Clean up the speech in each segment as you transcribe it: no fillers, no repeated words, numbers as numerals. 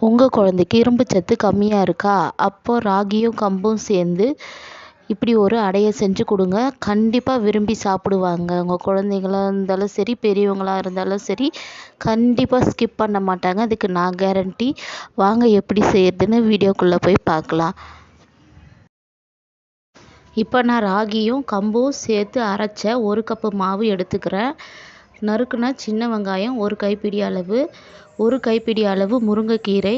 உங்கள் குழந்தைக்கு இரும்பு சத்து கம்மியாக இருக்கா? அப்போது ராகியும் கம்பும் சேர்ந்து இப்படி ஒரு அடையை செஞ்சு கொடுங்க. கண்டிப்பாக விரும்பி சாப்பிடுவாங்க. உங்கள் குழந்தைங்களா இருந்தாலும் சரி, பெரியவங்களாக இருந்தாலும் சரி, கண்டிப்பாக ஸ்கிப் பண்ண மாட்டாங்க. அதுக்கு நான் கேரண்டி. வாங்க எப்படி செய்யறதுன்னு வீடியோக்குள்ளே போய் பார்க்கலாம். இப்போ நான் ராகியும் கம்பும் சேர்த்து அரைச்ச 1 கப்பு மாவு எடுத்துக்கிறேன். நறுக்குன சின்ன வெங்காயம் 1 கைப்பிடி அளவு, 1 கைப்பிடி அளவு முருங்கைக்கீரை,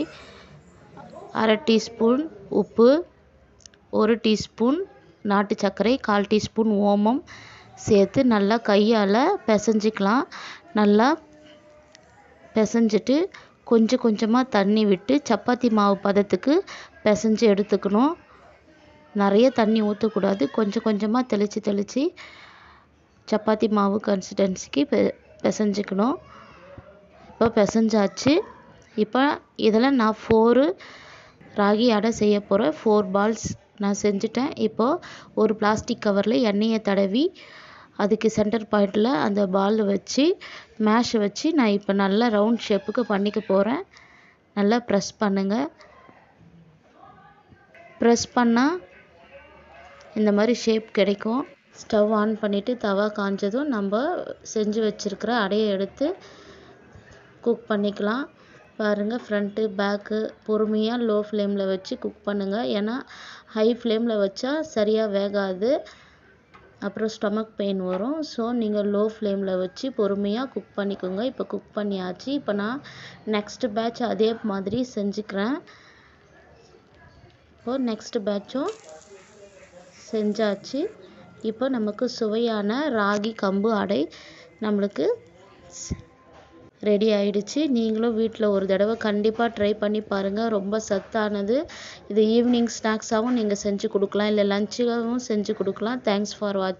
1/2 டீஸ்பூன் உப்பு, 1 டீஸ்பூன் நாட்டு சர்க்கரை, 1/4 டீஸ்பூன் ஓமம் சேர்த்து நல்லா கையால் பிசைஞ்சிக்கலாம். நல்லா பிசைஞ்சிட்டு கொஞ்சம் கொஞ்சமாக தண்ணி விட்டு சப்பாத்தி மாவு பதத்துக்கு பிசைஞ்சு எடுத்துக்கணும். நிறைய தண்ணி ஊற்றக்கூடாது. கொஞ்சம் கொஞ்சமாக தெளித்து சப்பாத்தி மாவு கன்சிஸ்டன்சிக்கு பிசைஞ்சிக்கணும். இப்போ பிசைஞ்சாச்சு. இப்போ இதில் நான் 4 ராகி அடை செய்ய போகிறேன். 4 பால்ஸ் நான் செஞ்சுட்டேன். இப்போது ஒரு பிளாஸ்டிக் கவரில் எண்ணெயை தடவி அதுக்கு சென்டர் பாயிண்டில் அந்த பால் வச்சு மேஷை வச்சு நான் இப்போ நல்லா ரவுண்ட் ஷேப்புக்கு பண்ணிக்க போகிறேன். நல்லா ப்ரெஸ் பண்ணுங்கள். ப்ரெஸ் பண்ணால் இந்த மாதிரி ஷேப் கிடைக்கும். ஸ்டவ் ஆன் பண்ணிவிட்டு தவா காஞ்சதும் நம்ம செஞ்சு வச்சுருக்கிற அடையை எடுத்து குக் பண்ணிக்கலாம். பாருங்கள், ஃப்ரண்ட்டு பேக்கு பொறுமையாக லோ ஃப்ளேமில் வச்சு குக் பண்ணுங்கள். ஏன்னா ஹை ஃப்ளேமில் வச்சா சரியாக வேகாது, அப்புறம் ஸ்டொமக் பெயின் வரும். ஸோ நீங்கள் லோ ஃப்ளேமில் வச்சு பொறுமையாக குக் பண்ணிக்கோங்க. இப்போ குக் பண்ணியாச்சு. இப்போ நான் நெக்ஸ்ட் பேட்ச் அதே மாதிரி செஞ்சுக்கிறேன். இப்போது நெக்ஸ்ட் பேட்சும் செஞ்சாச்சு. இப்போ நமக்கு சுவையான ராகி கம்பு அடை நம்மளுக்கு ரெடி ஆயிடுச்சு. நீங்களும் வீட்டில் ஒரு தடவை கண்டிப்பாக ட்ரை பண்ணி பாருங்கள். ரொம்ப சத்தானது. இது ஈவினிங் ஸ்நாக்ஸாகவும் நீங்கள் செஞ்சு கொடுக்கலாம், இல்லை லஞ்சுக்காகவும் செஞ்சு கொடுக்கலாம். தேங்க்ஸ் ஃபார் வாட்சிங்.